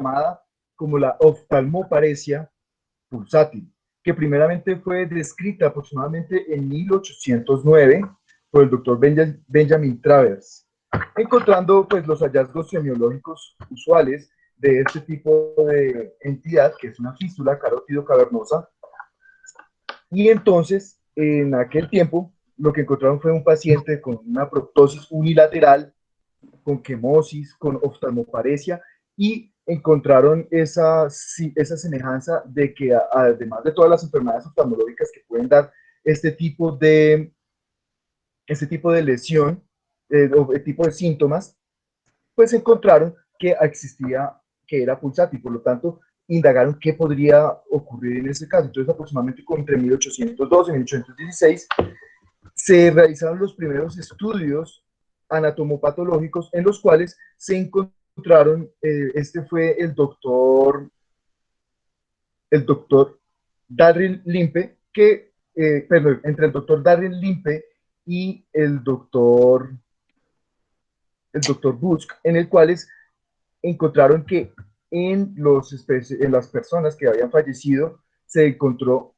llamada como la oftalmoparesia pulsátil, que primeramente fue descrita aproximadamente en 1809 por el doctor Benjamin Travers, encontrando pues los hallazgos semiológicos usuales de este tipo de entidad, que es una fístula carótido cavernosa. Y entonces, en aquel tiempo, lo que encontraron fue un paciente con una proptosis unilateral, con quemosis, con oftalmoparesia, y encontraron esa semejanza de que, además de todas las enfermedades oftalmológicas que pueden dar este tipo de, este tipo de lesión, o tipo de síntomas, pues encontraron que existía, que era pulsátil, por lo tanto, indagaron qué podría ocurrir en ese caso. Entonces, aproximadamente entre 1812 y 1816, se realizaron los primeros estudios anatomopatológicos en los cuales se encontraron, este fue el doctor Darryl Limpe, perdón, entre el doctor Darryl Limpe y el doctor Busk, en el cuales encontraron que en las personas que habían fallecido se encontró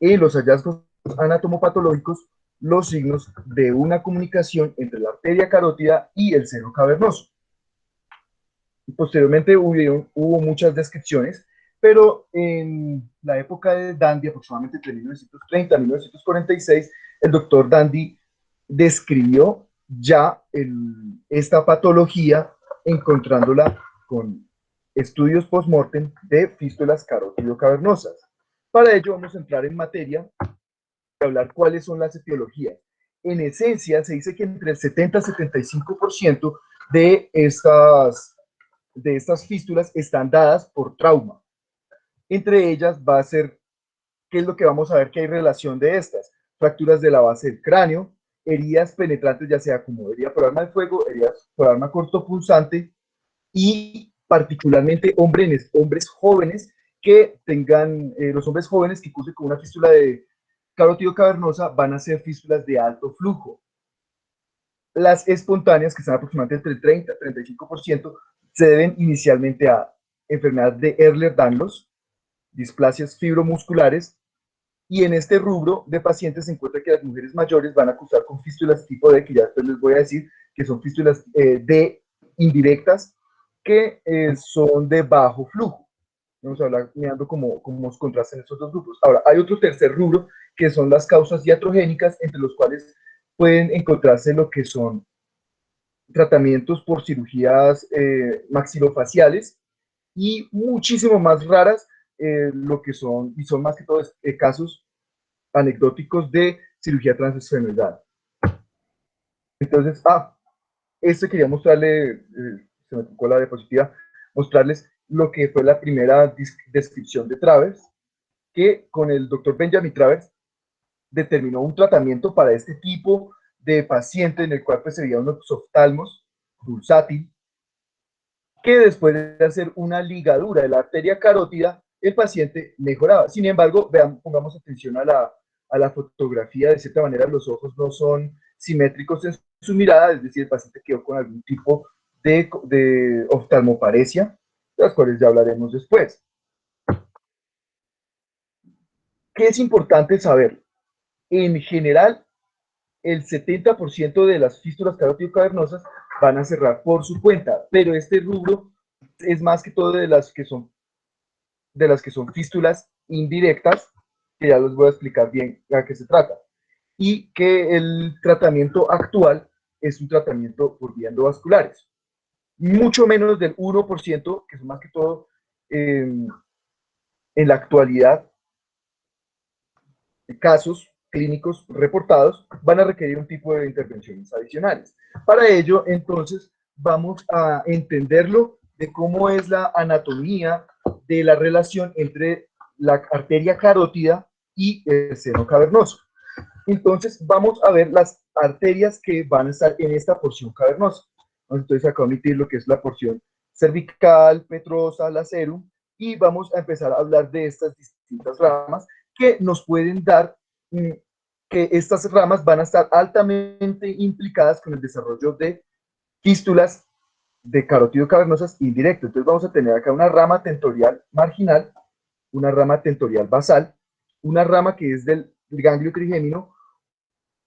en los hallazgos anatomopatológicos los signos de una comunicación entre la arteria carótida y el seno cavernoso. Posteriormente hubo muchas descripciones, pero en la época de Dandy, aproximadamente entre 1930 y 1946, el doctor Dandy describió ya esta patología, encontrándola con estudios post-mortem de fístulas carótido-cavernosas. Para ello vamos a entrar en materia y hablar cuáles son las etiologías. En esencia, se dice que entre el 70 y 75% de estas fístulas están dadas por trauma. Entre ellas va a ser, ¿qué es lo que vamos a ver que hay relación de estas? Fracturas de la base del cráneo, heridas penetrantes, ya sea como herida por arma de fuego, heridas por arma cortopunzante, y particularmente hombres jóvenes que tengan, los hombres jóvenes que cursen con una fístula de carótido cavernosa van a ser fístulas de alto flujo. Las espontáneas, que están aproximadamente entre el 30 y 35%, se deben inicialmente a enfermedad de Ehlers-Danlos, displasias fibromusculares, y en este rubro de pacientes se encuentra que las mujeres mayores van a cursar con fístulas tipo D, que ya después les voy a decir que son fístulas D indirectas, que son de bajo flujo. Vamos a hablar mirando cómo contrastan estos dos grupos. Ahora, hay otro tercer rubro, que son las causas iatrogénicas, entre los cuales pueden encontrarse lo que son tratamientos por cirugías maxilofaciales, y muchísimo más raras, lo que son, y son más que todo casos anecdóticos de cirugía transesfenoidal. Entonces, esto quería mostrarle, se me tocó la diapositiva, mostrarles lo que fue la primera descripción de Travers, que con el doctor Benjamin Travers determinó un tratamiento para este tipo de paciente, en el cual pues se veía unos oftalmos pulsátil, que después de hacer una ligadura de la arteria carótida, el paciente mejoraba. Sin embargo, pongamos atención a la fotografía. De cierta manera, los ojos no son simétricos en su mirada, es decir, el paciente quedó con algún tipo de oftalmoparesia, de las cuales ya hablaremos después. ¿Qué es importante saber? En general, el 70% de las fístulas carótido-cavernosas van a cerrar por su cuenta, pero este rubro es más que todo de las que son fístulas indirectas, que ya les voy a explicar bien a qué se trata, y que el tratamiento actual es un tratamiento por vías endovasculares. Mucho menos del 1%, que son más que todo en la actualidad, casos clínicos reportados, van a requerir un tipo de intervenciones adicionales. Para ello, entonces, vamos a entenderlo de cómo es la anatomía de la relación entre la arteria carótida y el seno cavernoso. Entonces, vamos a ver las arterias que van a estar en esta porción cavernosa. Entonces, acá omitir lo que es la porción cervical, petrosa, lacerum, y vamos a empezar a hablar de estas distintas ramas que nos pueden dar, que estas ramas van a estar altamente implicadas con el desarrollo de fístulas de carótido cavernosas indirecto. Entonces vamos a tener acá una rama tentorial marginal, una rama tentorial basal, una rama que es del ganglio trigémino,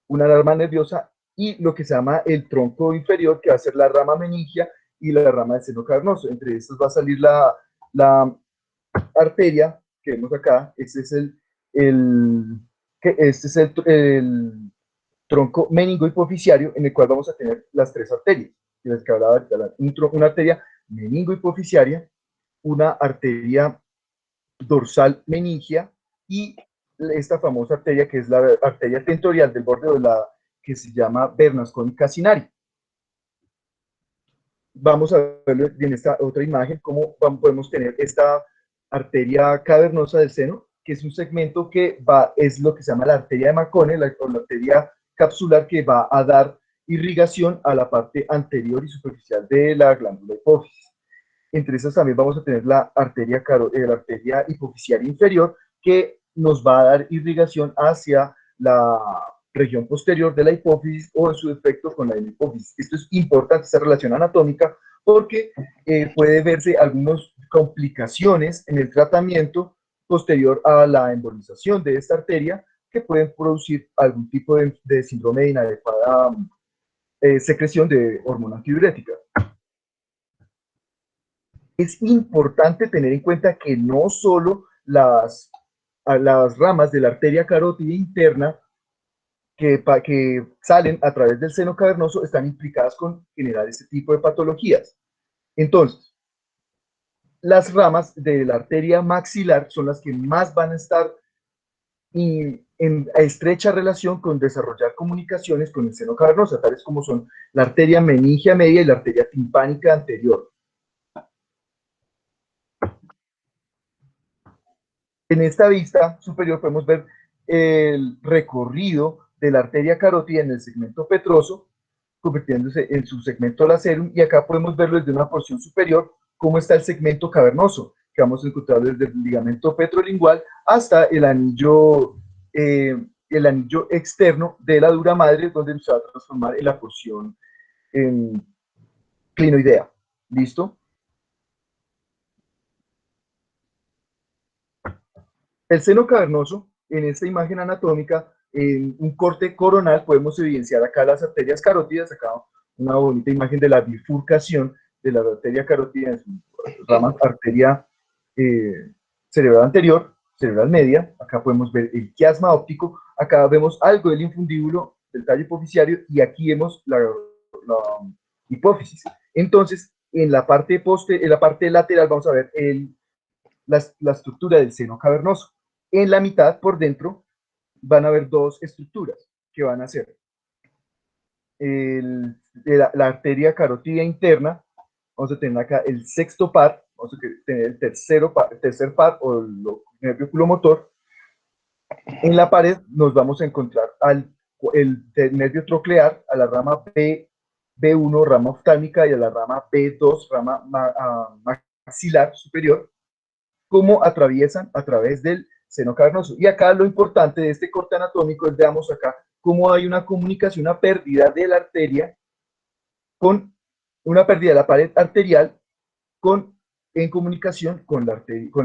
una rama nerviosa y lo que se llama el tronco inferior, que va a ser la rama meningia y la rama del seno cavernoso. Entre estas va a salir la arteria que vemos acá. Este es el tronco meningo hipofisiario, en el cual vamos a tener las tres arterias. Les que hablaba ahorita, una arteria meningo hipofisiaria, una arteria dorsal meningia y esta famosa arteria que es la arteria tentorial del borde de la que se llama Vernas cónica cinari. Vamos a verlo en esta otra imagen, cómo podemos tener esta arteria cavernosa del seno, que es un segmento que es lo que se llama la arteria de Marconi, la arteria capsular que va a dar irrigación a la parte anterior y superficial de la glándula hipófisis. Entre esas también vamos a tener la arteria hipofisiaria inferior, que nos va a dar irrigación hacia la región posterior de la hipófisis o en su defecto con la hipófisis. Esto es importante, esta relación anatómica, porque puede verse algunas complicaciones en el tratamiento posterior a la embolización de esta arteria que pueden producir algún tipo de síndrome de inadecuada secreción de hormona antidiurética. Es importante tener en cuenta que no solo las ramas de la arteria carótida interna que salen a través del seno cavernoso están implicadas con generar este tipo de patologías. Entonces, las ramas de la arteria maxilar son las que más van a estar en estrecha relación con desarrollar comunicaciones con el seno cavernoso, tales como son la arteria meningia media y la arteria timpánica anterior. En esta vista superior podemos ver el recorrido de la arteria carótida en el segmento petroso, convirtiéndose en su segmento lacerum, y acá podemos verlo desde una porción superior, cómo está el segmento cavernoso, que vamos a encontrar desde el ligamento petrolingual hasta el anillo externo de la dura madre, donde se va a transformar en la porción clinoidea. ¿Listo? El seno cavernoso, en esta imagen anatómica, en un corte coronal, podemos evidenciar acá las arterias carótidas, acá una bonita imagen de la bifurcación de la arteria carótida en su rama arteria cerebral anterior, cerebral media. Acá podemos ver el quiasma óptico, acá vemos algo del infundíbulo del tallo hipofisiario y aquí vemos la hipófisis. Entonces, en la parte lateral vamos a ver la estructura del seno cavernoso. En la mitad, por dentro, van a haber dos estructuras que van a ser la arteria carótida interna. Vamos a tener acá el sexto par, vamos a tener el tercer par o el nervio oculomotor. En la pared nos vamos a encontrar el nervio troclear, a la rama B1, rama oftálmica, y a la rama B2, rama maxilar superior, cómo atraviesan a través del seno cavernoso. Y acá lo importante de este corte anatómico es, veamos acá, cómo hay una comunicación, una pérdida de la arteria con una pérdida de la pared arterial en comunicación con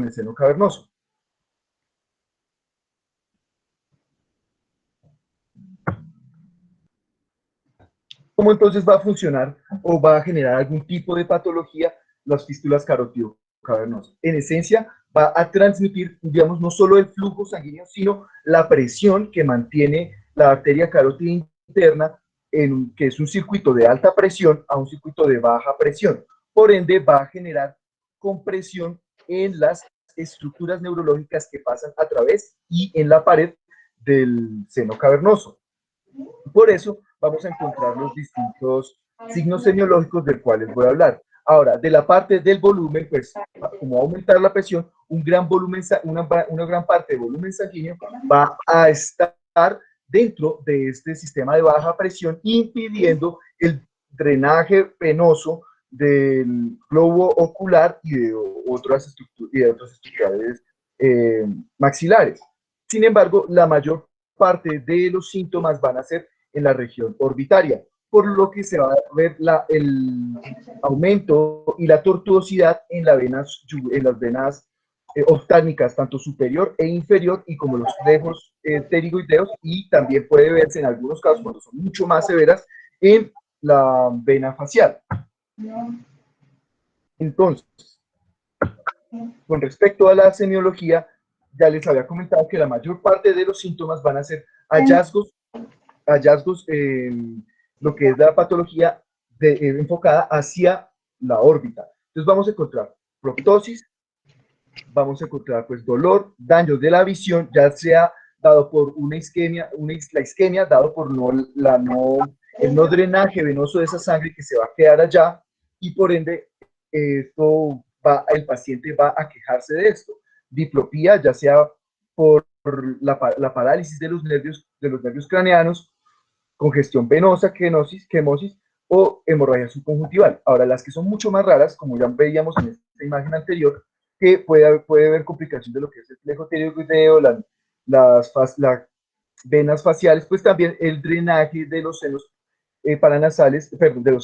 el seno cavernoso. ¿Cómo entonces va a funcionar o va a generar algún tipo de patología las fístulas carotido-cavernosas? En esencia, va a transmitir, digamos, no solo el flujo sanguíneo, sino la presión que mantiene la arteria carótida interna, que es un circuito de alta presión a un circuito de baja presión. Por ende, va a generar compresión en las estructuras neurológicas que pasan a través y en la pared del seno cavernoso. Por eso vamos a encontrar los distintos signos semiológicos del cuales voy a hablar. Ahora, de la parte del volumen, pues, como va a aumentar la presión, una gran parte del volumen sanguíneo va a estar dentro de este sistema de baja presión, impidiendo el drenaje venoso del globo ocular y de otras estructuras maxilares. Sin embargo, la mayor parte de los síntomas van a ser en la región orbitaria. por lo que se va a ver el aumento y la tortuosidad en, en las venas oftálmicas, tanto superior e inferior, y como los flejos pterigoideos, y también puede verse en algunos casos, cuando son mucho más severas, en la vena facial. Entonces, con respecto a la semiología, ya les había comentado que la mayor parte de los síntomas van a ser hallazgos en lo que es la patología enfocada hacia la órbita. Entonces vamos a encontrar proptosis, vamos a encontrar pues dolor, daños de la visión, ya sea dado por una isquemia, la isquemia dado por el no drenaje venoso de esa sangre que se va a quedar allá, y por ende el paciente va a quejarse de esto. Diplopía, ya sea por la parálisis de los nervios craneanos, congestión venosa, quemosis o hemorragia subconjuntival. Ahora, las que son mucho más raras, como ya veíamos en esta imagen anterior, que puede haber complicación de lo que es el flejo pterigoideo, las venas faciales, pues también el drenaje de los senos paranasales, perdón,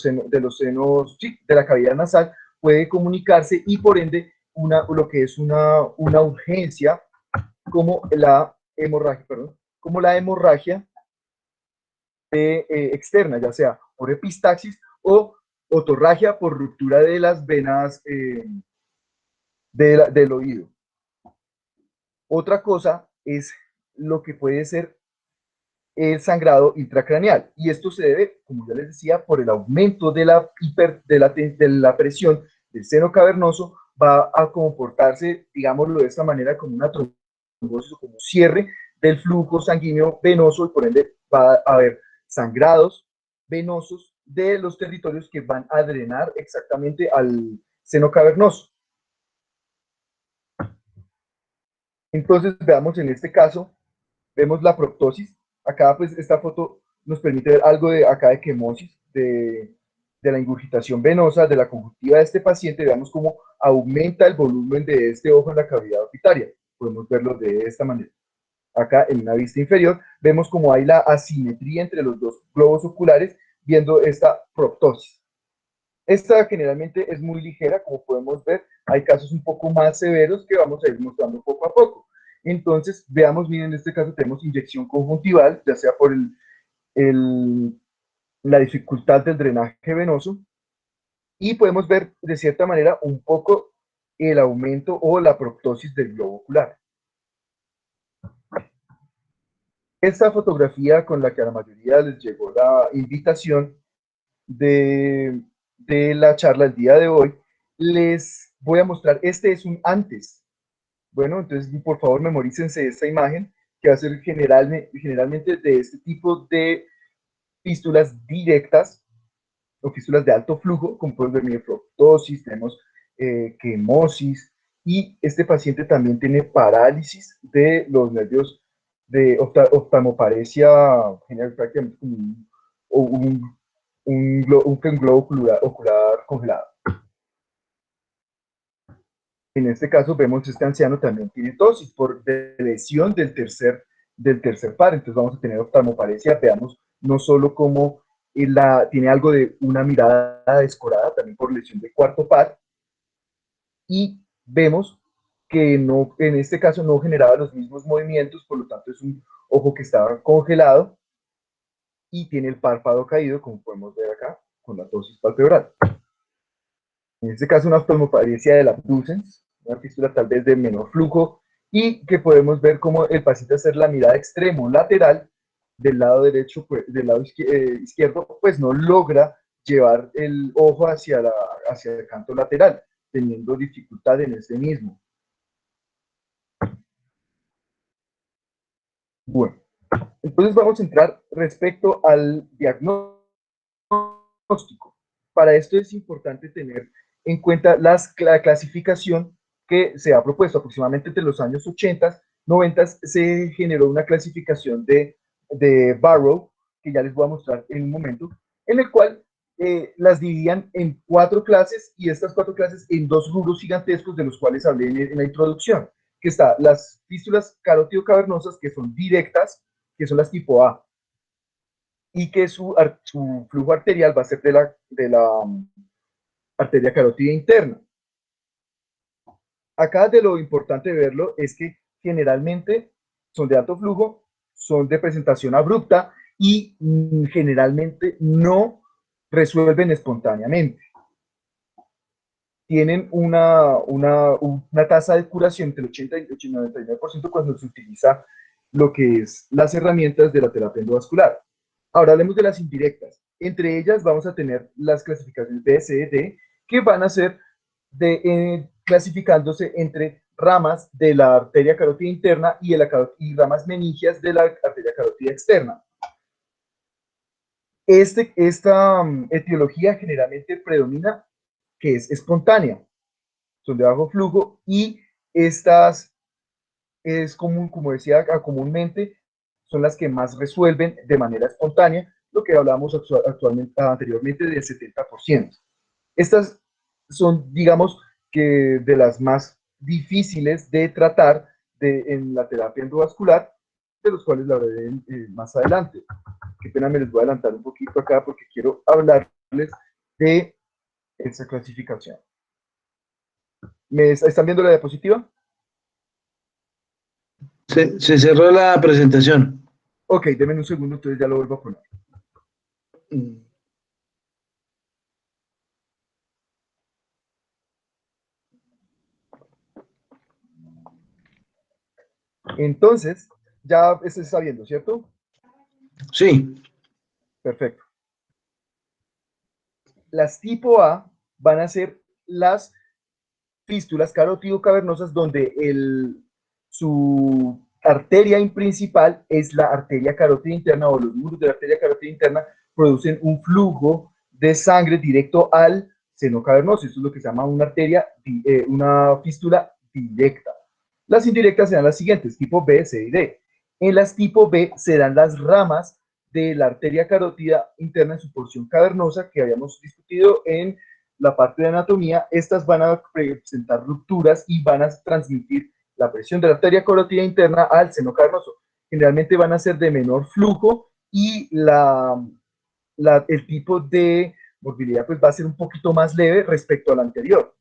sí, de la cavidad nasal, puede comunicarse, y por ende lo que es una urgencia como la hemorragia, externa, ya sea por epistaxis o otorragia por ruptura de las venas del oído. Otra cosa es lo que puede ser el sangrado intracraneal, y esto se debe, como ya les decía, por el aumento de la presión del seno cavernoso. Va a comportarse, digámoslo de esta manera, como una trombosis o como cierre del flujo sanguíneo venoso, y por ende va a haber sangrados venosos de los territorios que van a drenar exactamente al seno cavernoso. Entonces, veamos en este caso, vemos la proptosis. Acá, pues, esta foto nos permite ver algo de acá de quemosis, de la ingurgitación venosa, de la conjuntiva de este paciente. Veamos cómo aumenta el volumen de este ojo en la cavidad orbitaria. Podemos verlo de esta manera. Acá en una vista inferior vemos cómo hay la asimetría entre los dos globos oculares, viendo esta proptosis. Esta generalmente es muy ligera, como podemos ver. Hay casos un poco más severos que vamos a ir mostrando poco a poco. Entonces, veamos, miren, en este caso tenemos inyección conjuntival, ya sea por la dificultad del drenaje venoso, y podemos ver de cierta manera un poco el aumento o la proptosis del globo ocular. Esta fotografía con la que a la mayoría les llegó la invitación de la charla el día de hoy, les voy a mostrar, este es un antes. Bueno, entonces por favor memorícense esta imagen, que va a ser generalmente de este tipo de fístulas directas o fístulas de alto flujo, como pueden ver, nefroptosis, tenemos quemosis, y este paciente también tiene parálisis de los nervios de oftalmoparesia general, prácticamente como un globo ocular congelado. En este caso vemos que este anciano también tiene tosis por lesión del tercer par. Entonces vamos a tener oftalmoparesia. Veamos no solo como tiene algo de una mirada descorada, también por lesión del cuarto par, y vemos que no, en este caso no generaba los mismos movimientos, por lo tanto es un ojo que estaba congelado y tiene el párpado caído, como podemos ver acá con la tosis palpebral. En este caso, una oftalmoparesia del abducens, una fístula tal vez de menor flujo, y que podemos ver cómo el paciente hacer la mirada extremo lateral del lado derecho, pues, del lado izquierdo, pues no logra llevar el ojo hacia el canto lateral, teniendo dificultad en este mismo. Bueno, entonces vamos a entrar respecto al diagnóstico. Para esto es importante tener en cuenta la clasificación que se ha propuesto. Aproximadamente entre los años 80, 90 se generó una clasificación de Barrow, que ya les voy a mostrar en un momento, en el cual las dividían en 4 clases, y estas 4 clases en 2 rubros gigantescos de los cuales hablé en la introducción, que está las fístulas carótido-cavernosas, que son directas, que son las tipo A. y que su flujo arterial va a ser de la arteria carótida interna. Acá de lo importante de verlo es que generalmente son de alto flujo, son de presentación abrupta y generalmente no resuelven espontáneamente. Tienen una tasa de curación entre el 80 y el 99% cuando se utiliza lo que es las herramientas de la terapia endovascular. Ahora hablemos de las indirectas. Entre ellas vamos a tener las clasificaciones B, C, D, que van a ser clasificándose entre ramas de la arteria carótida interna y ramas meningias de la arteria carótida externa. Esta etiología generalmente predomina que es espontánea, son de bajo flujo y estas es común, como decía comúnmente, son las que más resuelven de manera espontánea, lo que hablábamos anteriormente del 70%. Estas son, digamos, que de las más difíciles de tratar en la terapia endovascular, de los cuales la hablaré más adelante. Qué pena, me les voy a adelantar un poquito acá porque quiero hablarles de esa clasificación. ¿Están viendo la diapositiva? Se cerró la presentación. Ok, denme un segundo, entonces ya lo vuelvo a poner. Entonces, ya se está viendo, ¿cierto? Sí. Perfecto. Las tipo A van a ser las fístulas carotido-cavernosas donde su arteria principal es la arteria carótida interna o los muros de la arteria carótida interna producen un flujo de sangre directo al seno cavernoso. Eso es lo que se llama una fístula directa. Las indirectas serán las siguientes, tipo B, C y D. En las tipo B se dan las ramas de la arteria carótida interna en su porción cavernosa que habíamos discutido en la parte de anatomía. Estas van a presentar rupturas y van a transmitir la presión de la arteria carótida interna al seno cavernoso. Generalmente van a ser de menor flujo y el tipo de morbilidad pues va a ser un poquito más leve respecto al anterior.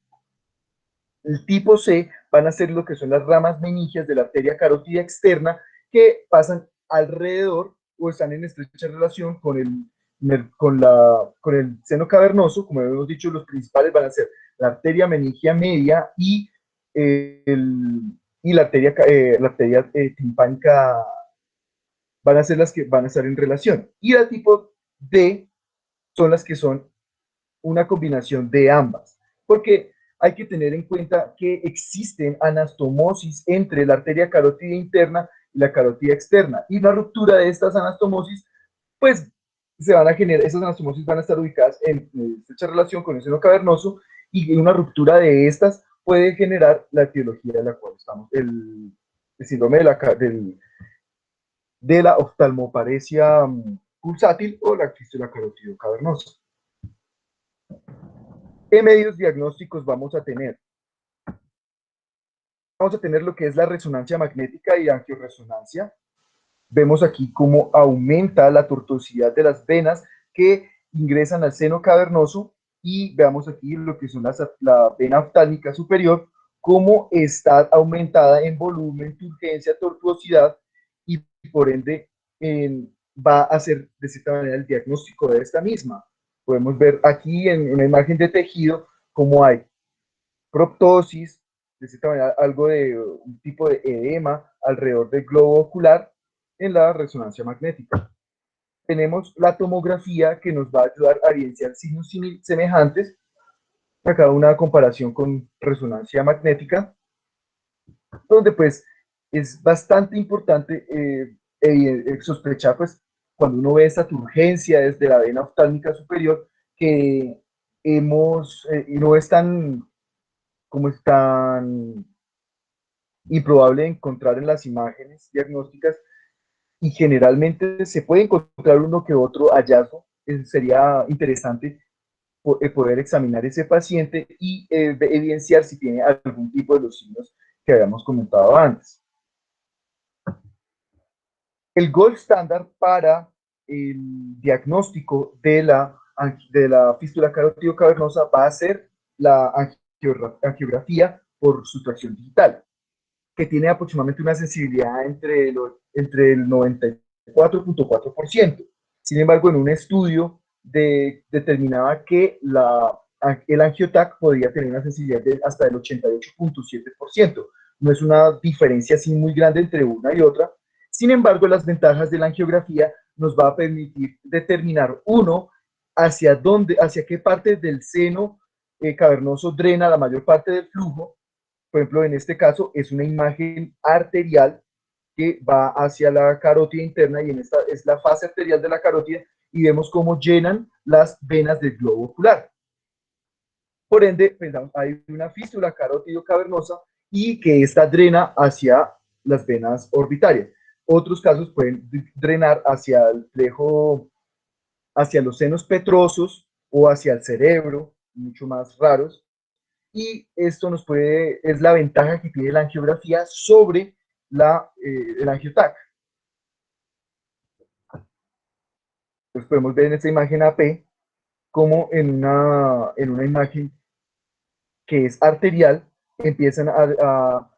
El tipo C van a ser lo que son las ramas meningias de la arteria carótida externa que pasan alrededor o están en estrecha relación con el seno cavernoso. Como hemos dicho, los principales van a ser la arteria meningia media y la arteria timpánica van a ser las que van a estar en relación. Y el tipo D son las que son una combinación de ambas, porque hay que tener en cuenta que existen anastomosis entre la arteria carótida interna y la carótida externa, y la ruptura de estas anastomosis, pues se van a generar, esas anastomosis van a estar ubicadas en estrecha relación con el seno cavernoso, y una ruptura de estas puede generar la etiología de la cual estamos, el síndrome de la oftalmoparesia pulsátil o la fístula carótido cavernosa. ¿Qué medios diagnósticos vamos a tener? Vamos a tener lo que es la resonancia magnética y angioresonancia. Vemos aquí cómo aumenta la tortuosidad de las venas que ingresan al seno cavernoso, y veamos aquí lo que son la vena oftálmica superior, cómo está aumentada en volumen, turgencia, tortuosidad, y por ende va a hacer de cierta manera el diagnóstico de esta misma. Podemos ver aquí en una imagen de tejido cómo hay proptosis, de cierta manera algo de un tipo de edema alrededor del globo ocular en la resonancia magnética. Tenemos la tomografía que nos va a ayudar a evidenciar signos semejantes. Acá una comparación con resonancia magnética, donde pues es bastante importante sospechar pues cuando uno ve esta turgencia desde la vena oftálmica superior que no es tan como es tan improbable encontrar en las imágenes diagnósticas, y generalmente se puede encontrar uno que otro hallazgo. Sería interesante poder examinar ese paciente y evidenciar si tiene algún tipo de los signos que habíamos comentado antes. El gold estándar para el diagnóstico de la fístula carótido cavernosa va a ser la angiografía por sustracción digital, que tiene aproximadamente una sensibilidad entre el 94.4%. Sin embargo, en un estudio determinaba que el angiotac podía tener una sensibilidad de hasta el 88.7%. No es una diferencia así muy grande entre una y otra. Sin embargo, las ventajas de la angiografía nos va a permitir determinar, uno, hacia qué parte del seno cavernoso drena la mayor parte del flujo. Por ejemplo, en este caso es una imagen arterial que va hacia la carótida interna, y en esta es la fase arterial de la carótida, y vemos cómo llenan las venas del globo ocular. Por ende, pensamos, hay una fístula carótido cavernosa y que esta drena hacia las venas orbitarias. Otros casos pueden drenar hacia el plejo, hacia los senos petrosos o hacia el cerebro, mucho más raros. Y esto es la ventaja que tiene la angiografía sobre el angiotac. Entonces podemos ver en esta imagen AP como en una imagen que es arterial empiezan a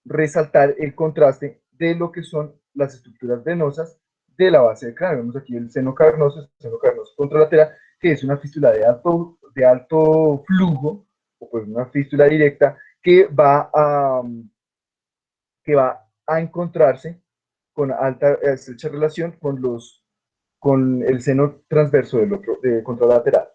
resaltar el contraste de lo que son las estructuras venosas de la base del cráneo. Vemos aquí el seno cavernoso contralateral, que es una fístula de alto flujo, o pues una fístula directa que va a encontrarse con alta estrecha relación con el seno transverso del otro, contralateral.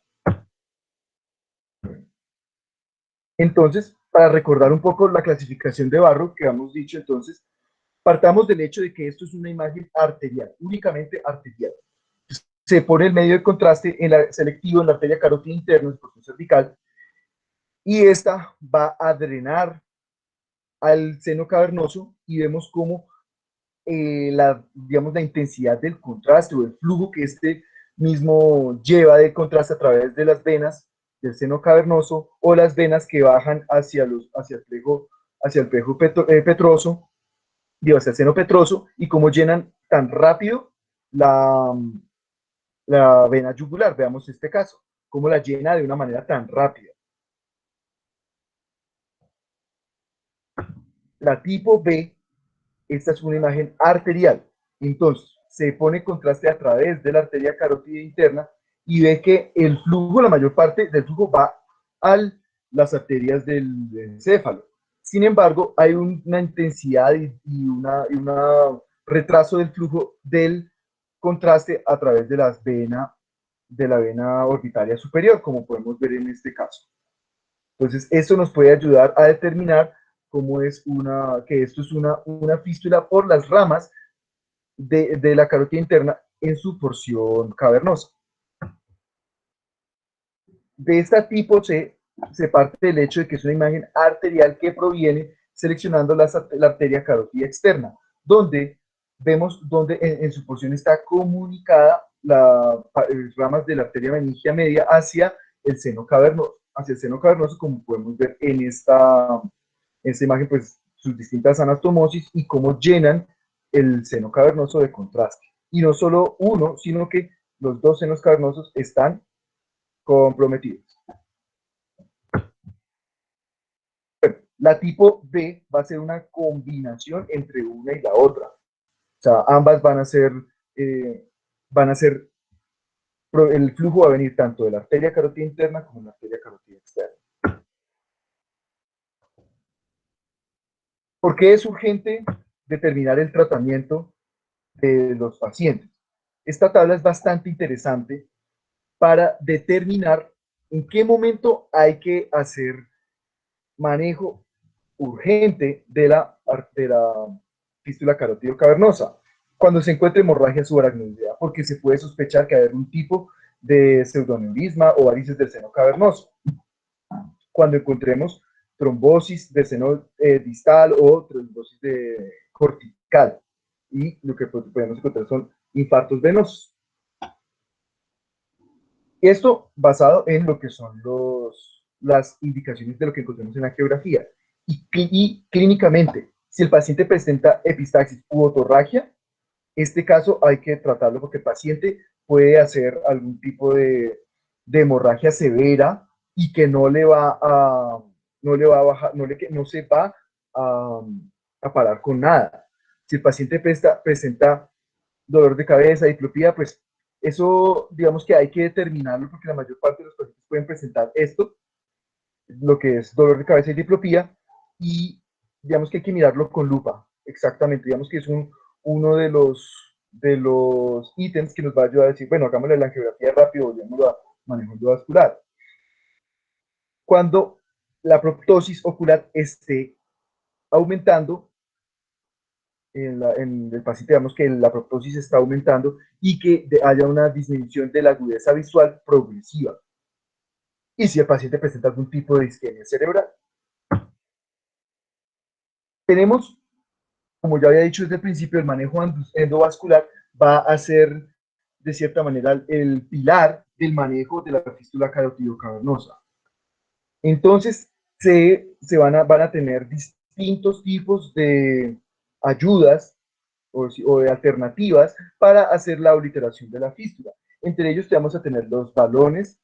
Entonces, para recordar un poco la clasificación de Barrow que hemos dicho, entonces, partamos del hecho de que esto es una imagen arterial, únicamente arterial. Se pone el medio de contraste selectivo en la arteria carótida interna, en porción cervical, y esta va a drenar al seno cavernoso, y vemos cómo digamos, la intensidad del contraste o el flujo que este mismo lleva de contraste a través de las venas del seno cavernoso, o las venas que bajan hacia el plejo petroso, digo, hacia el seno petroso, y cómo llenan tan rápido la vena yugular. Veamos este caso, cómo la llena de una manera tan rápida. La tipo B, esta es una imagen arterial. Entonces, se pone contraste a través de la arteria carótida interna y ve que el flujo, la mayor parte del flujo va a las arterias del encéfalo. Sin embargo, hay una intensidad y un retraso del flujo del contraste a través de la vena orbitaria superior, como podemos ver en este caso. Entonces, eso nos puede ayudar a determinar que esto es una fístula por las ramas de la carótida interna en su porción cavernosa. De este tipo se parte del hecho de que es una imagen arterial que proviene seleccionando la arteria carótida externa, donde vemos donde en su porción está comunicada las ramas de la arteria meningia media hacia el seno cavernoso, como podemos ver en esta imagen, pues sus distintas anastomosis y cómo llenan el seno cavernoso de contraste. Y no solo uno, sino que los dos senos cavernosos están comprometidos. La tipo B va a ser una combinación entre una y la otra. O sea, ambas el flujo va a venir tanto de la arteria carótida interna como de la arteria carótida externa. ¿Por qué es urgente determinar el tratamiento de los pacientes? Esta tabla es bastante interesante para determinar en qué momento hay que hacer manejo urgente de la fístula carótido cavernosa, cuando se encuentre hemorragia subaracnoidea, porque se puede sospechar que hay algún tipo de pseudoneurisma o varices del seno cavernoso. Cuando encontremos trombosis del seno distal o trombosis cortical, y lo que podemos encontrar son infartos venosos. Esto basado en lo que son las indicaciones de lo que encontramos en la geografía. Y clínicamente, si el paciente presenta epistaxis u otorragia, Este caso hay que tratarlo porque el paciente puede hacer algún tipo de hemorragia severa y que no le va a bajar, no se va a, a parar con nada. Si el paciente presenta dolor de cabeza, diplopía, pues eso digamos que hay que determinarlo porque la mayor parte de los pacientes pueden presentar esto, lo que es dolor de cabeza y diplopía, y digamos que hay que mirarlo con lupa, exactamente, digamos que es uno de los ítems que nos va a ayudar a decir, bueno, hagámosle la angiografía rápido, volvemos a manejo endovascular. Cuando la proptosis ocular esté aumentando, en el paciente digamos que la proptosis está aumentando y que haya una disminución de la agudeza visual progresiva. Y si el paciente presenta algún tipo de isquemia cerebral. Tenemos, como ya había dicho desde el principio, el manejo endovascular va a ser, de cierta manera, el pilar del manejo de la fístula carotidocavernosa. Entonces, van a tener distintos tipos de ayudas o de alternativas para hacer la obliteración de la fístula. Entre ellos vamos a tener los balones,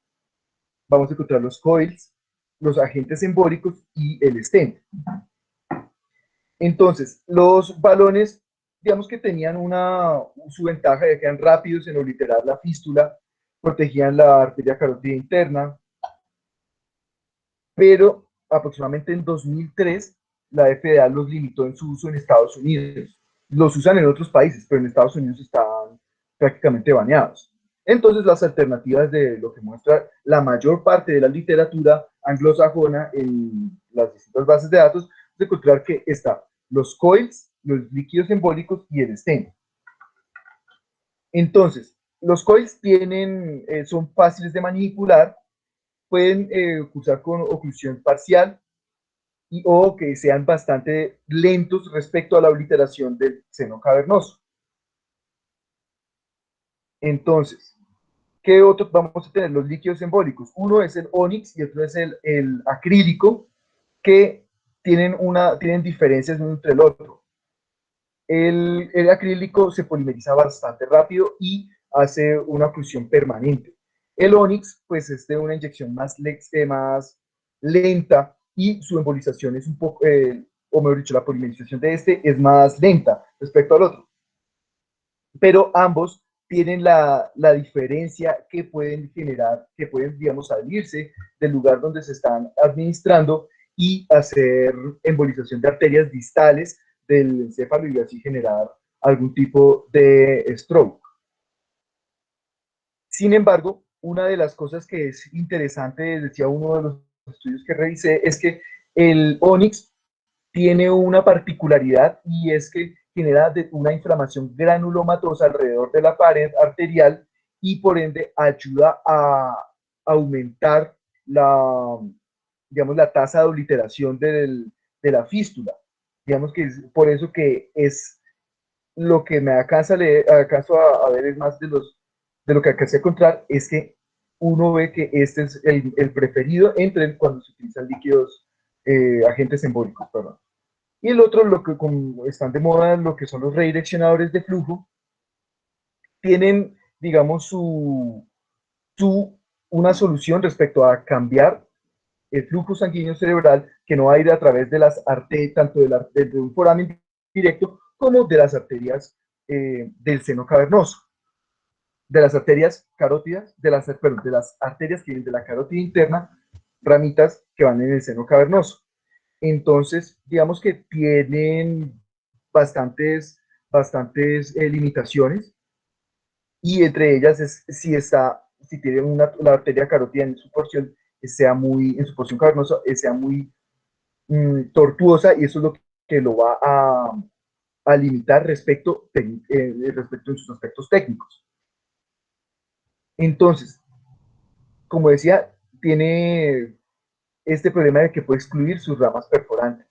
vamos a encontrar los coils, los agentes embólicos y el stent. Entonces, los balones, digamos que tenían su ventaja de que eran rápidos en obliterar la fístula, protegían la arteria carótida interna, pero aproximadamente en 2003 la FDA los limitó en su uso en Estados Unidos. Los usan en otros países, pero en Estados Unidos están prácticamente baneados. Entonces, las alternativas de lo que muestra la mayor parte de la literatura anglosajona en las distintas bases de datos, es encontrar que está los coils, los líquidos embólicos y el stent. Entonces, los coils son fáciles de manipular, pueden cursar con oclusión parcial o que sean bastante lentos respecto a la obliteración del seno cavernoso. Entonces, ¿qué otros vamos a tener? Los líquidos embólicos. Uno es el ónix y otro es el acrílico, que tienen diferencias uno entre el otro. El acrílico se polimeriza bastante rápido y hace una oclusión permanente. El ónix, pues es de una inyección más lenta y su embolización es un poco, o mejor dicho, la polimerización de este es más lenta respecto al otro. Pero ambos tienen la diferencia que pueden generar, que pueden, digamos, salirse del lugar donde se están administrando y hacer embolización de arterias distales del encéfalo y así generar algún tipo de stroke. Sin embargo, una de las cosas que es interesante, decía uno de los estudios que revisé, es que el Onyx tiene una particularidad y es que genera una inflamación granulomatosa alrededor de la pared arterial y por ende ayuda a aumentar digamos, la tasa de obliteración de la fístula. Digamos que es por eso que es lo que me alcanzo a ver es más de lo que alcancé a encontrar, es que uno ve que este es el preferido cuando se utilizan líquidos, agentes embólicos, perdón. Y el otro, lo que como están de moda, lo que son los redireccionadores de flujo, tienen, digamos, una solución respecto a cambiar el flujo sanguíneo cerebral que no va a ir a través de las arterias, tanto de un foramen directo como de las arterias del seno cavernoso, de las arterias carótidas, perdón, de las arterias que vienen de la carótida interna, ramitas que van en el seno cavernoso. Entonces, digamos que tienen bastantes limitaciones y entre ellas es si tiene la arteria carótida en su porción, en su porción cavernosa, sea muy tortuosa y eso es lo que lo va a limitar respecto en sus aspectos técnicos. Entonces, como decía, tiene este problema de que puede excluir sus ramas perforantes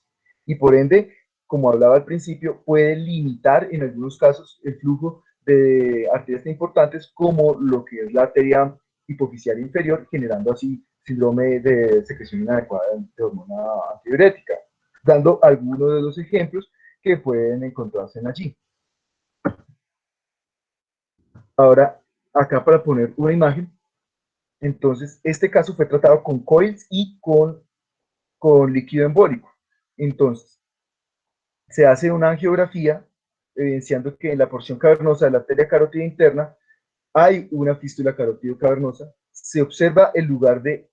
y por ende, como hablaba al principio, puede limitar en algunos casos el flujo de arterias tan importantes como lo que es la arteria hipoficial inferior, generando así síndrome de secreción inadecuada de hormona antidiurética, dando algunos de los ejemplos que pueden encontrarse allí. Ahora, acá para poner una imagen, entonces, este caso fue tratado con coils y con líquido embólico. Entonces, se hace una angiografía evidenciando que en la porción cavernosa de la arteria carótida interna hay una fístula carótido cavernosa. Se observa el lugar de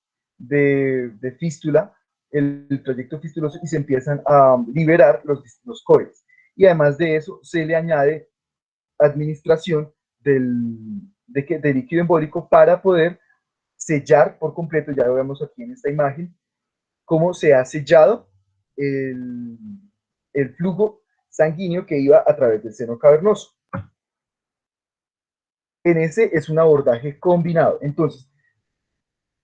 fístula, el trayecto fistuloso, y se empiezan a liberar los coils. Y además de eso, se le añade administración de líquido embólico para poder sellar por completo. Ya lo vemos aquí en esta imagen, cómo se ha sellado el, el flujo sanguíneo que iba a través del seno cavernoso. En ese es un abordaje combinado. Entonces,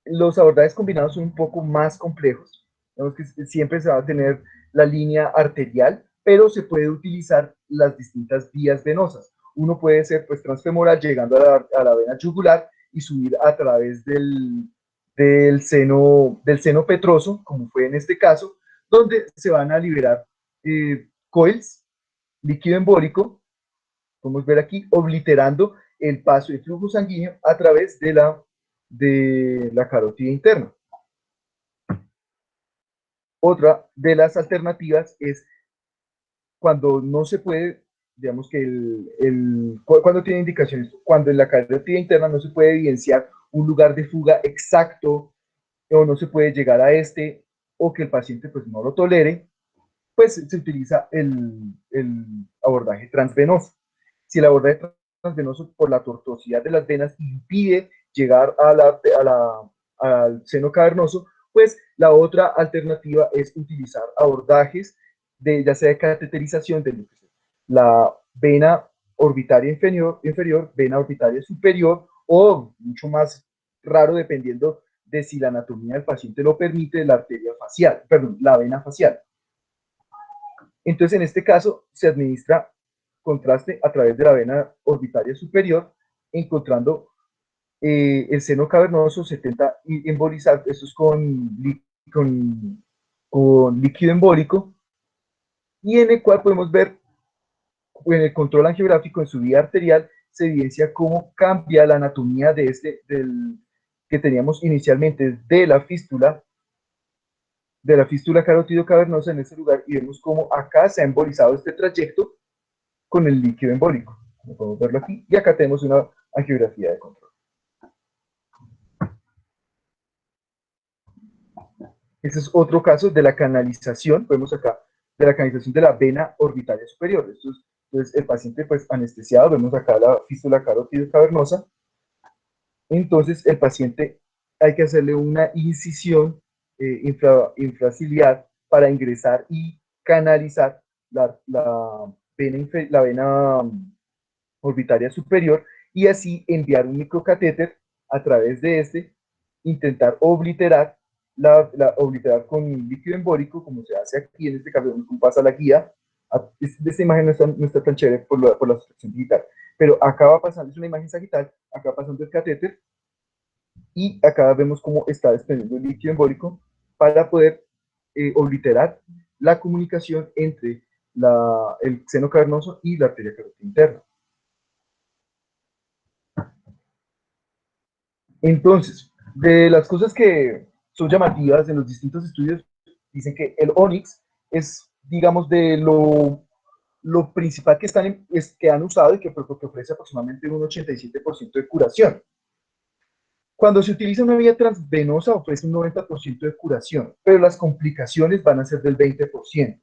los abordajes combinados son un poco más complejos. Vemos que siempre se va a tener la línea arterial, pero se puede utilizar las distintas vías venosas. Uno puede ser pues transfemoral llegando a la vena yugular y subir a través del seno petroso, como fue en este caso, donde se van a liberar coils, líquido embólico, podemos ver aquí, obliterando el paso de flujo sanguíneo a través de la carótida interna. Otra de las alternativas es cuando no se puede, digamos que cuando tiene indicaciones, cuando en la carótida interna no se puede evidenciar un lugar de fuga exacto o no se puede llegar a este, o que el paciente pues no lo tolere, pues se utiliza el abordaje transvenoso. Si el abordaje transvenoso por la tortuosidad de las venas impide llegar al seno cavernoso, pues la otra alternativa es utilizar abordajes ya sea de cateterización de la vena orbitaria inferior, vena orbitaria superior, o mucho más raro dependiendo de si la anatomía del paciente lo permite, la arteria facial, perdón, la vena facial. Entonces, en este caso, se administra contraste a través de la vena orbitaria superior, encontrando el seno cavernoso, 70 embolizar, esto es con, con líquido embólico, y en el cual podemos ver en el control angiográfico en su vía arterial se evidencia cómo cambia la anatomía que teníamos inicialmente de la fístula carótido cavernosa en ese lugar, y vemos cómo acá se ha embolizado este trayecto con el líquido embólico. Como podemos verlo aquí. Y acá tenemos una angiografía de control. Este es otro caso de la canalización, vemos acá, de la canalización de la vena orbitaria superior. Esto es, entonces, el paciente pues anestesiado, vemos acá la fístula carótido cavernosa. Entonces, el paciente hay que hacerle una incisión infraciliar para ingresar y canalizar la vena orbitaria superior, y así enviar un microcatéter a través de este, intentar obliterar, obliterar con líquido embólico, como se hace aquí, en este caso, como pasa la guía. Esta imagen no está tan chévere por la sustracción digital, pero acá va pasando, es una imagen sagital, acá va pasando el catéter, y acá vemos cómo está desprendiendo el líquido embólico para poder obliterar la comunicación entre el seno cavernoso y la arteria carótida interna. Entonces, de las cosas que son llamativas en los distintos estudios, dicen que el Onyx es, digamos, de lo principal que han usado y que ofrece aproximadamente un 87% de curación. Cuando se utiliza una vía transvenosa ofrece un 90% de curación, pero las complicaciones van a ser del 20%,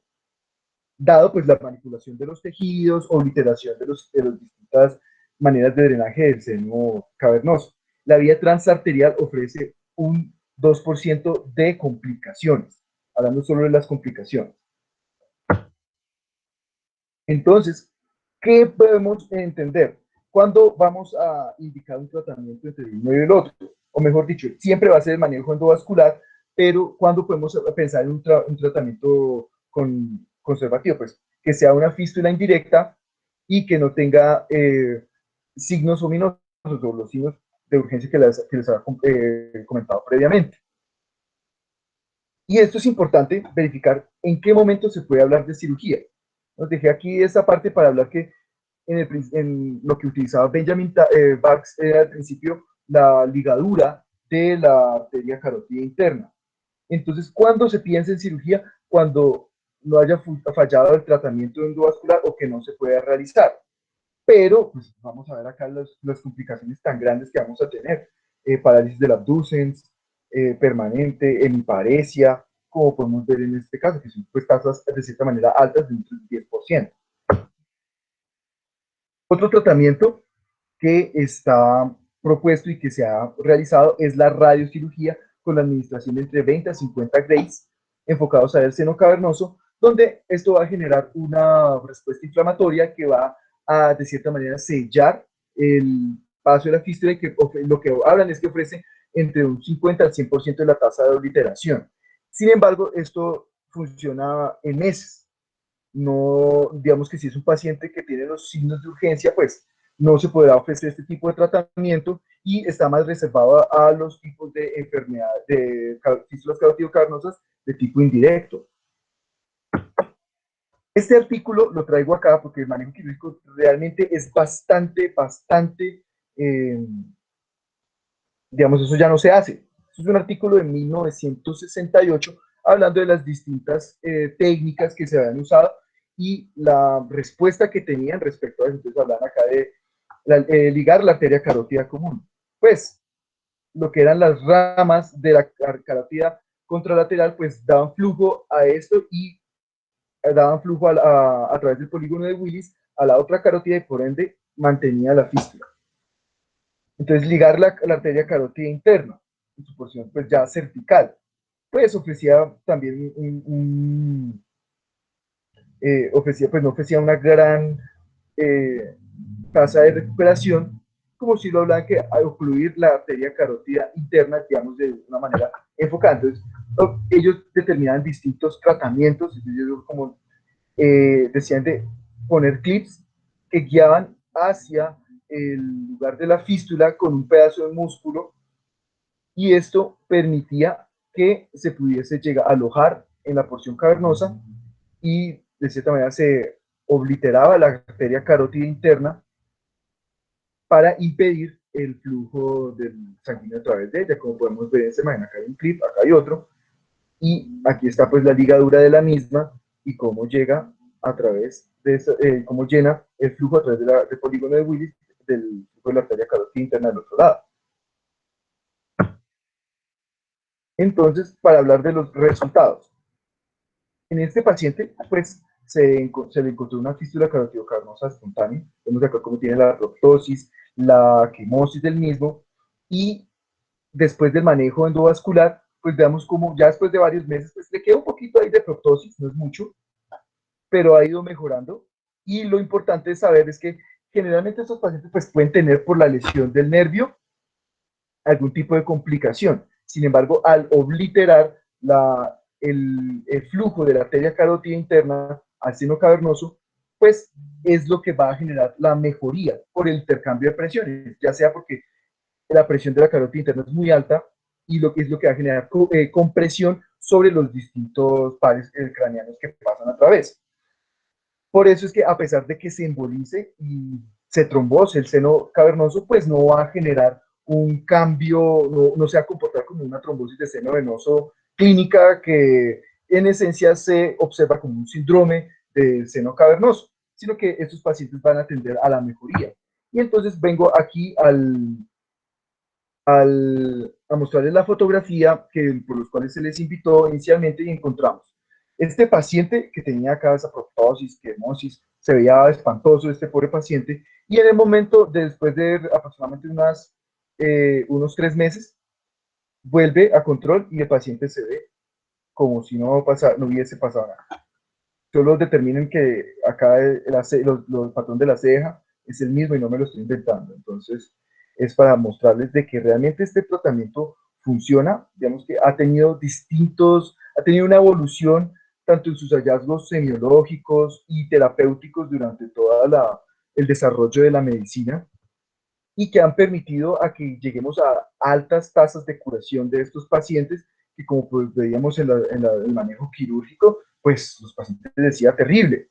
dado pues la manipulación de los tejidos o obliteración de las distintas maneras de drenaje del seno cavernoso. La vía transarterial ofrece un 2% de complicaciones, hablando solo de las complicaciones. Entonces, ¿qué podemos entender? ¿Cuándo vamos a indicar un tratamiento entre uno y el otro? O mejor dicho, siempre va a ser el manejo endovascular, pero ¿cuándo podemos pensar en un tratamiento conservativo? Pues que sea una fístula indirecta y que no tenga signos ominosos o los signos de urgencia que les había comentado previamente. Y esto es importante verificar en qué momento se puede hablar de cirugía. Nos dejé aquí esta parte para hablar que en lo que utilizaba Benjamin Bax era al principio la ligadura de la arteria carótida interna. Entonces, ¿cuándo se piensa en cirugía? Cuando no haya fallado el tratamiento endovascular o que no se pueda realizar. Pero, pues vamos a ver acá las complicaciones tan grandes que vamos a tener. Parálisis del abducens, permanente, hemiparesia, como podemos ver en este caso, que son pues, tasas de cierta manera altas de un 10%. Otro tratamiento que está propuesto y que se ha realizado es la radiocirugía con la administración de entre 20 a 50 grays enfocados al seno cavernoso, donde esto va a generar una respuesta inflamatoria que va a, de cierta manera, sellar el paso de la fístula y que lo que hablan es que ofrece entre un 50 al 100% de la tasa de obliteración. Sin embargo, esto funciona en meses. No, digamos que si es un paciente que tiene los signos de urgencia, pues no se podrá ofrecer este tipo de tratamiento y está más reservado a los tipos de enfermedades, de fístulas carotidocarnosas de tipo indirecto. Este artículo lo traigo acá porque el manejo quirúrgico realmente es bastante, digamos, eso ya no se hace. Eso es un artículo de 1968 hablando de las distintas técnicas que se habían usado y la respuesta que tenían respecto a eso. Entonces hablan acá de ligar la arteria carótida común. Pues lo que eran las ramas de la carótida contralateral, pues daban flujo a esto y daban flujo a través del polígono de Willis a la otra carótida y por ende mantenía la fístula. Entonces ligar la arteria carótida interna, en su porción pues ya cervical, pues ofrecía también pues no ofrecía una gran tasa de recuperación, como si lo hablan que a ocluir la arteria carótida interna, digamos, de una manera enfocada. Entonces, ellos determinaban distintos tratamientos, ellos como decían de poner clips que guiaban hacia el lugar de la fístula con un pedazo de músculo y esto permitía que se pudiese llegar a alojar en la porción cavernosa y de cierta manera se obliteraba la arteria carótida interna para impedir el flujo del sanguíneo a través de ella. Como podemos ver en esta imagen, acá hay un clip, acá hay otro, y aquí está pues la ligadura de la misma y cómo llega a través de eso, cómo llena el flujo a través del polígono de Willis del flujo de la arteria carótida interna del otro lado. Entonces, para hablar de los resultados, en este paciente, pues se le encontró una fístula carotidocarnosa espontánea. Vemos acá cómo tiene la proptosis, la quimosis del mismo, y después del manejo endovascular, pues veamos cómo ya después de varios meses, pues le queda un poquito ahí de proptosis, no es mucho, pero ha ido mejorando. Y lo importante de saber es que generalmente estos pacientes pues, pueden tener por la lesión del nervio algún tipo de complicación. Sin embargo, al obliterar el flujo de la arteria carótida interna al seno cavernoso, pues es lo que va a generar la mejoría por el intercambio de presiones, ya sea porque la presión de la carótida interna es muy alta y lo que es lo que va a generar compresión sobre los distintos pares craneanos que pasan a través. Por eso es que a pesar de que se embolice y se trombose el seno cavernoso, pues no va a generar un cambio, no se va a comportar como una trombosis de seno venoso clínica que en esencia se observa como un síndrome del seno cavernoso, sino que estos pacientes van a tender a la mejoría. Y entonces vengo aquí a mostrarles la fotografía por los cuales se les invitó inicialmente y encontramos este paciente que tenía acá esa proptosis, quemosis, se veía espantoso este pobre paciente y en el momento, después de aproximadamente unos 3 meses, vuelve a control y el paciente se ve como si no hubiese pasado nada. Solo determinen que acá el patrón de la ceja es el mismo y no me lo estoy inventando. Entonces, es para mostrarles de que realmente este tratamiento funciona, digamos que ha tenido una evolución tanto en sus hallazgos semiológicos y terapéuticos durante todo el desarrollo de la medicina y que han permitido a que lleguemos a altas tasas de curación de estos pacientes que como pues veíamos en el manejo quirúrgico, pues los pacientes decía terrible.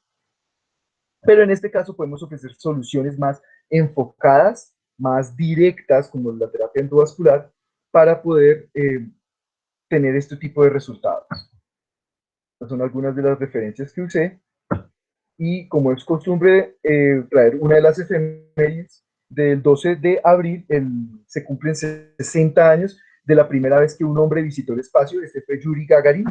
Pero en este caso podemos ofrecer soluciones más enfocadas, más directas, como la terapia endovascular, para poder tener este tipo de resultados. Estas son algunas de las referencias que usé. Y como es costumbre traer una de las efemérides del 12 de abril, se cumplen 60 años de la primera vez que un hombre visitó el espacio. Este fue Yuri Gagarin,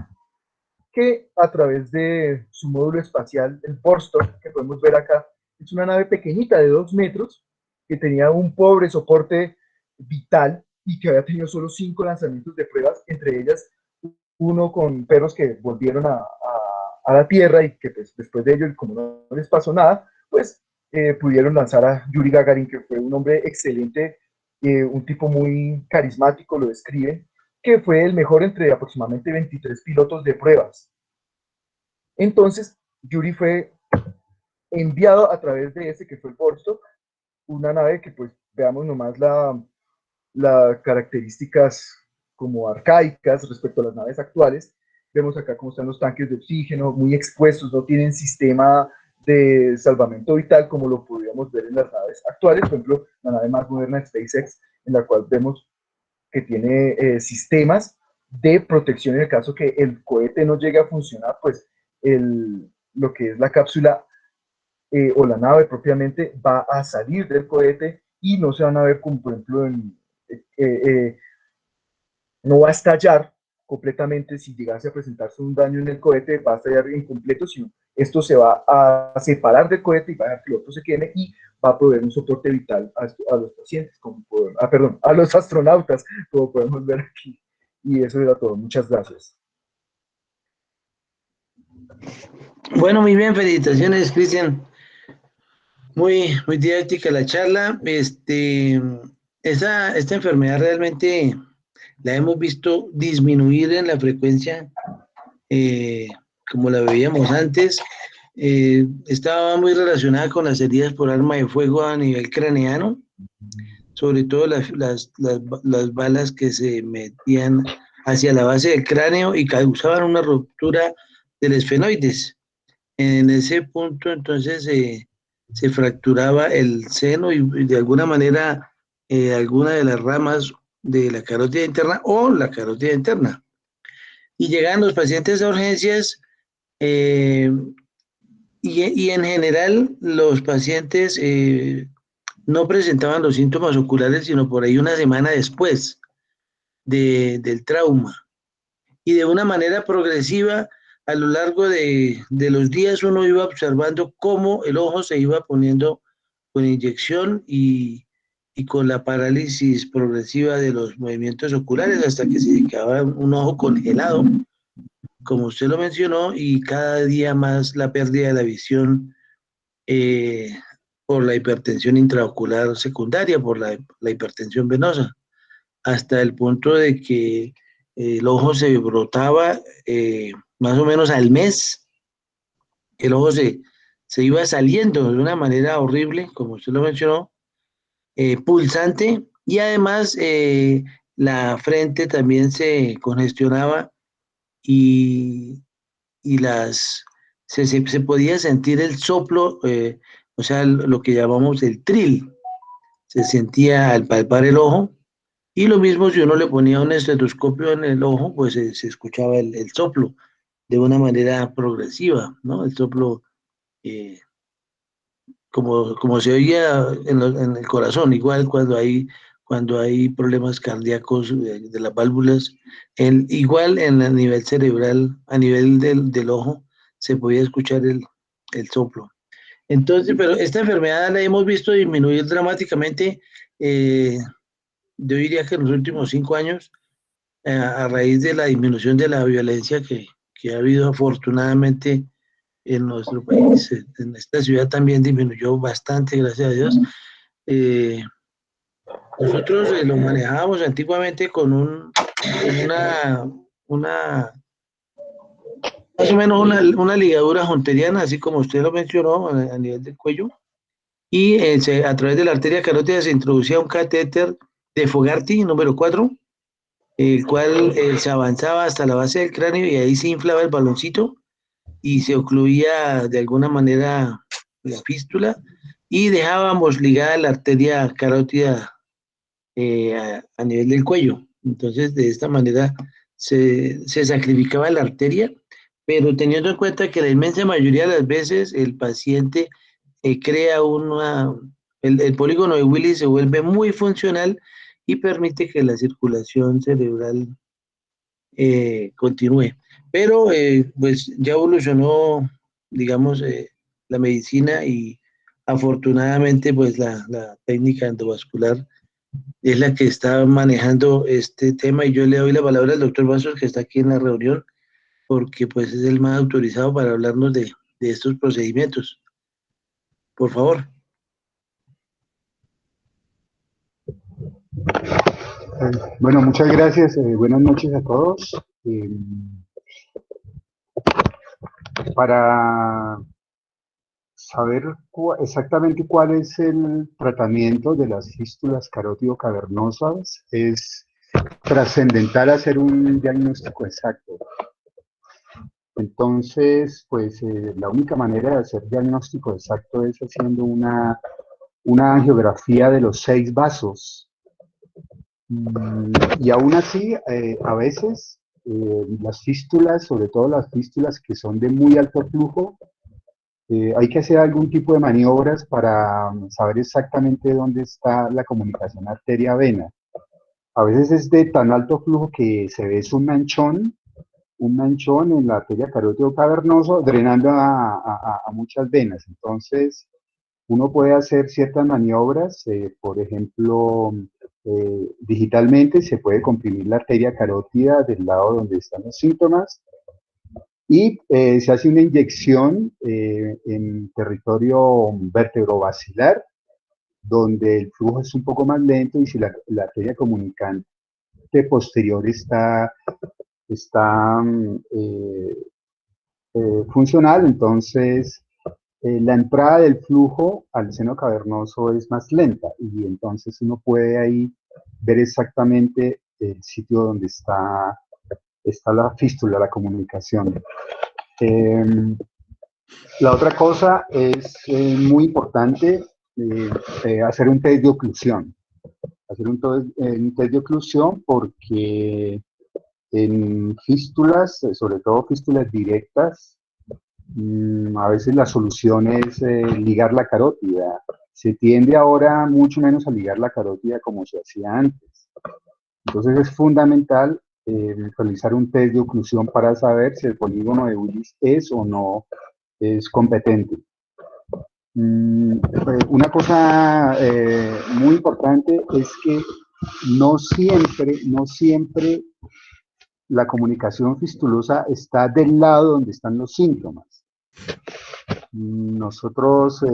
que a través de su módulo espacial, el Vostok, que podemos ver acá, es una nave pequeñita de 2 metros, que tenía un pobre soporte vital y que había tenido solo 5 lanzamientos de pruebas, entre ellas uno con perros que volvieron a la Tierra y que pues, después de ello, como no les pasó nada, pues pudieron lanzar a Yuri Gagarin, que fue un hombre excelente, un tipo muy carismático, lo describen, que fue el mejor entre aproximadamente 23 pilotos de pruebas. Entonces, Yuri fue enviado a través de ese que fue el Vostok, una nave que pues veamos nomás las características como arcaicas respecto a las naves actuales. Vemos acá cómo están los tanques de oxígeno, muy expuestos, no tienen sistema de salvamento vital como lo podríamos ver en las naves actuales, por ejemplo, la nave más moderna de SpaceX, en la cual vemos que tiene sistemas de protección en el caso que el cohete no llegue a funcionar, pues lo que es la cápsula o la nave propiamente va a salir del cohete y no se van a ver como por ejemplo no va a estallar completamente si llegase a presentarse un daño en el cohete, va a estallar incompleto, sino esto se va a separar del cohete y va a dejar que el otro se queme y va a proveer un soporte vital a los pacientes, perdón, a los astronautas, como podemos ver aquí. Y eso era todo. Muchas gracias. Bueno, muy bien, felicitaciones, Cristian. Muy didáctica la charla. Esta enfermedad realmente la hemos visto disminuir en la frecuencia, como la veíamos antes. Estaba muy relacionada con las heridas por arma de fuego a nivel craneano, sobre todo las balas que se metían hacia la base del cráneo y causaban una ruptura del esfenoides. En ese punto entonces se fracturaba el seno y de alguna manera alguna de las ramas de la carótida interna o la carótida interna. Y llegan los pacientes a urgencias y en general los pacientes no presentaban los síntomas oculares sino por ahí una semana después del trauma. Y de una manera progresiva, a lo largo de los días uno iba observando cómo el ojo se iba poniendo con inyección y con la parálisis progresiva de los movimientos oculares hasta que se quedaba un ojo congelado, como usted lo mencionó, y cada día más la pérdida de la visión por la hipertensión intraocular secundaria, por la hipertensión venosa, hasta el punto de que el ojo se brotaba más o menos al mes, el ojo se iba saliendo de una manera horrible, como usted lo mencionó, pulsante, y además la frente también se congestionaba y, y se podía sentir el soplo, o sea, lo que llamamos el tril, se sentía al palpar el ojo. Y lo mismo si uno le ponía un estetoscopio en el ojo, pues se escuchaba el soplo de una manera progresiva, ¿no? El soplo eh, como se oía en el corazón, igual cuando hay problemas cardíacos de las válvulas, igual en el nivel cerebral, a nivel del ojo, se podía escuchar el soplo. Entonces, pero esta enfermedad la hemos visto disminuir dramáticamente, yo diría que en los últimos 5 años, a raíz de la disminución de la violencia que ha habido afortunadamente en nuestro país. En esta ciudad también disminuyó bastante, gracias a Dios. Eh, Nosotros lo manejábamos antiguamente una más o menos una ligadura junteriana, así como usted lo mencionó, a nivel del cuello, y a través de la arteria carótida se introducía un catéter de Fogarty número 4, el cual se avanzaba hasta la base del cráneo y ahí se inflaba el baloncito y se ocluía de alguna manera la fístula, y dejábamos ligada la arteria carótida a nivel del cuello. Entonces, de esta manera se sacrificaba la arteria, pero teniendo en cuenta que la inmensa mayoría de las veces el paciente crea el polígono de Willis se vuelve muy funcional y permite que la circulación cerebral continúe. Pero pues ya evolucionó, digamos, la medicina y afortunadamente pues la técnica endovascular es la que está manejando este tema y yo le doy la palabra al doctor Vasos que está aquí en la reunión porque pues es el más autorizado para hablarnos de estos procedimientos. Por favor. Bueno, muchas gracias. Buenas noches a todos. Para saber exactamente cuál es el tratamiento de las fístulas carótido-cavernosas, es trascendental hacer un diagnóstico exacto. Entonces, pues la única manera de hacer diagnóstico exacto es haciendo una angiografía de los 6 vasos. Y aún así, a veces las fístulas, sobre todo las fístulas que son de muy alto flujo, hay que hacer algún tipo de maniobras para saber exactamente dónde está la comunicación arteria-vena. A veces es de tan alto flujo que se ve un manchón en la arteria carótido cavernoso drenando a muchas venas. Entonces, uno puede hacer ciertas maniobras, por ejemplo, digitalmente se puede comprimir la arteria carótida del lado donde están los síntomas y se hace una inyección en territorio vertebrovascular, donde el flujo es un poco más lento y si la arteria comunicante posterior está funcional, entonces la entrada del flujo al seno cavernoso es más lenta y entonces uno puede ahí ver exactamente el sitio donde está la fístula, la comunicación. La otra cosa es muy importante hacer un test de oclusión. Hacer un test de oclusión porque en fístulas, sobre todo fístulas directas, a veces la solución es ligar la carótida. Se tiende ahora mucho menos a ligar la carótida como se hacía antes. Entonces es fundamental realizar un test de oclusión para saber si el polígono de Willis es o no es competente. Una cosa muy importante es que no siempre la comunicación fistulosa está del lado donde están los síntomas. Nosotros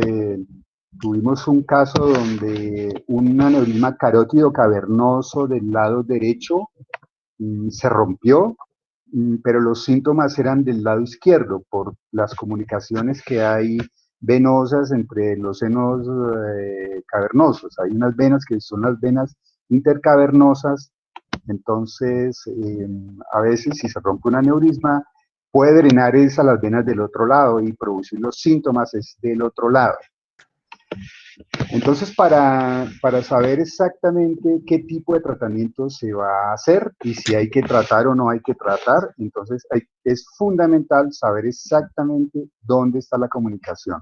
tuvimos un caso donde un aneurisma carótido cavernoso del lado derecho se rompió, pero los síntomas eran del lado izquierdo por las comunicaciones que hay venosas entre los senos cavernosos. Hay unas venas que son las venas intercavernosas, entonces a veces si se rompe un aneurisma puede drenar a las venas del otro lado y producir los síntomas es del otro lado. Entonces, para saber exactamente qué tipo de tratamiento se va a hacer y si hay que tratar o no hay que tratar, entonces es fundamental saber exactamente dónde está la comunicación.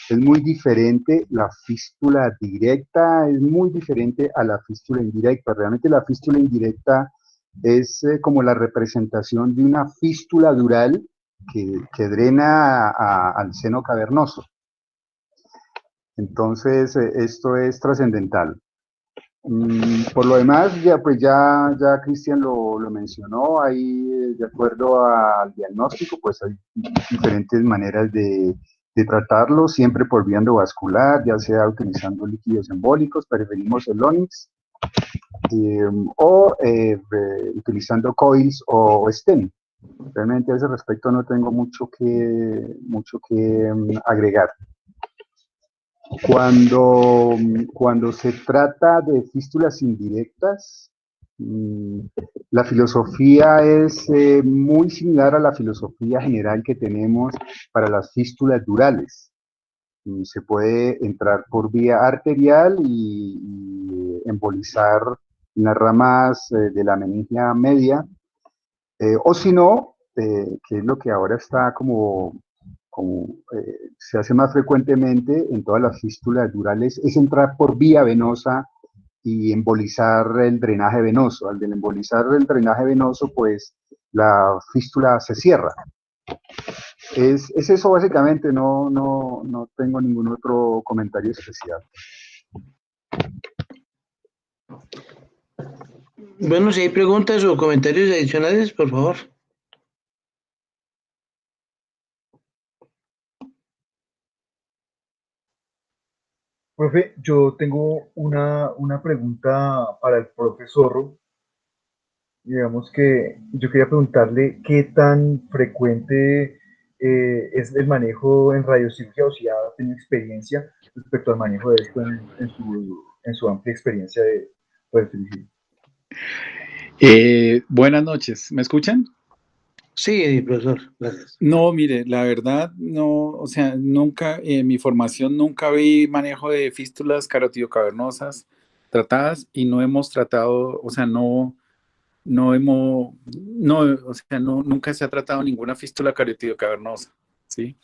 Es muy diferente la fístula directa, es muy diferente a la fístula indirecta. Realmente la fístula indirecta es como la representación de una fístula dural que drena al seno cavernoso. Entonces, esto es trascendental. Por lo demás, ya Cristian lo mencionó, ahí de acuerdo al diagnóstico, pues hay diferentes maneras de tratarlo, siempre por vía endovascular, ya sea utilizando líquidos embólicos, preferimos el Onix, o utilizando coils o stent. Realmente a ese respecto no tengo mucho que agregar. Cuando se trata de fístulas indirectas, la filosofía es muy similar a la filosofía general que tenemos para las fístulas durales. Se puede entrar por vía arterial y embolizar en las ramas de la meningia media, o si no, que es lo que ahora está se hace más frecuentemente en todas las fístulas durales, es entrar por vía venosa y embolizar el drenaje venoso. Al embolizar el drenaje venoso, pues la fístula se cierra. Es eso básicamente, no tengo ningún otro comentario especial. Bueno, si hay preguntas o comentarios adicionales, por favor. Profe, yo tengo una pregunta para el profesor. Digamos que yo quería preguntarle qué tan frecuente es el manejo en radiocirugía, o si ha tenido experiencia respecto al manejo de esto en su amplia experiencia de radiocirugía. Buenas noches, ¿me escuchan? Sí, profesor, gracias. No, mire, la verdad, no, o sea, nunca, en mi formación nunca vi manejo de fístulas carotidocavernosas tratadas y no hemos tratado, o sea, nunca se ha tratado ninguna fístula carotidocavernosa, ¿sí?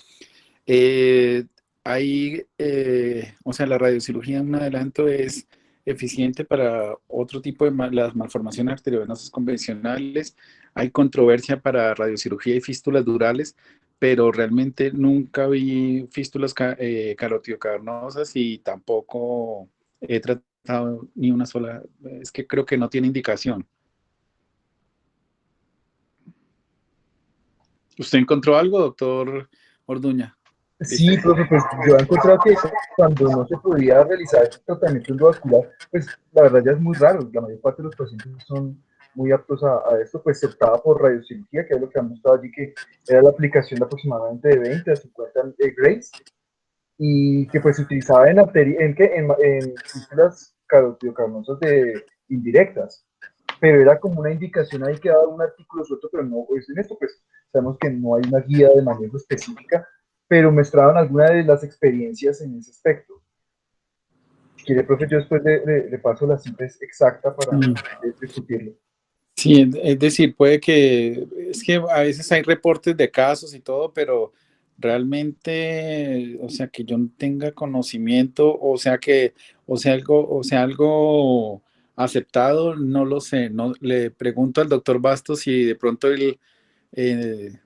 O sea, la radiocirugía en un adelanto es eficiente para otro tipo de las malformaciones arteriovenosas convencionales. Hay controversia para radiocirugía y fístulas durales, pero realmente nunca vi fístulas carotidocavernosas y tampoco he tratado ni una sola. Es que creo que no tiene indicación. ¿Usted encontró algo, doctor Orduña? Sí, profe, pues yo he encontrado que cuando no se podía realizar el tratamiento endovascular, pues la verdad ya es muy raro. La mayor parte de los pacientes son muy aptos a esto, pues se optaba por radiocirugía, que es lo que han mostrado allí, que era la aplicación de aproximadamente de 20 a 50 grays, y que pues se utilizaba en fístulas carotidocarnosas indirectas, pero era como una indicación ahí que daba un artículo suelto, pero no, pues en esto pues sabemos que no hay una guía de manejo específica, pero mostraban algunas de las experiencias en ese aspecto. Si quiere, profe, yo después le paso la cita exacta para discutirlo. Sí, es decir, es que a veces hay reportes de casos y todo, pero realmente, o sea, que yo no tenga conocimiento, o sea, algo aceptado, no lo sé. No, le pregunto al doctor Bastos si de pronto él, eh,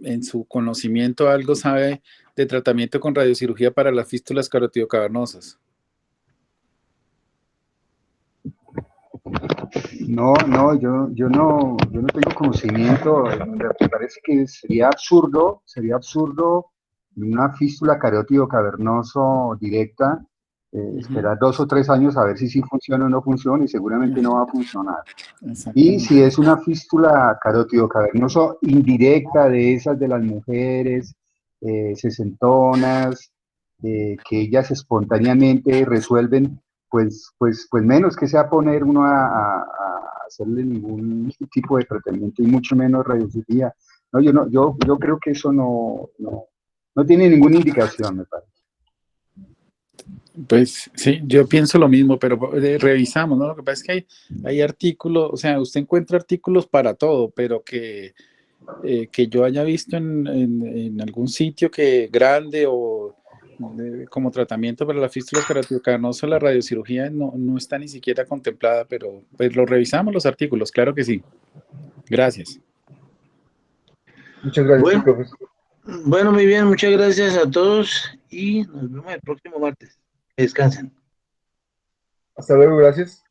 en su conocimiento algo sabe de tratamiento con radiocirugía para las fístulas carotidocavernosas. Yo no tengo conocimiento. Me parece que sería absurdo una fístula carótido cavernoso directa, esperar 2 o 3 años a ver si sí funciona o no funciona, y seguramente no va a funcionar. Y si es una fístula carótido cavernoso indirecta, de esas de las mujeres sesentonas, que ellas espontáneamente resuelven, pues menos que sea poner uno a hacerle ningún tipo de tratamiento, y mucho menos radiocirugía. No, yo creo que eso no tiene ninguna indicación, me parece. Pues sí, yo pienso lo mismo, pero revisamos, ¿no? Lo que pasa es que hay artículos, o sea, usted encuentra artículos para todo, pero que yo haya visto en algún sitio que grande o como tratamiento para las fístulas carotidocarnosas, la radiocirugía no está ni siquiera contemplada, pero pues lo revisamos los artículos, claro que sí. Gracias. Muchas gracias, profesor. Bueno, muy bien, muchas gracias a todos y nos vemos el próximo martes. Descansen. Hasta luego, gracias.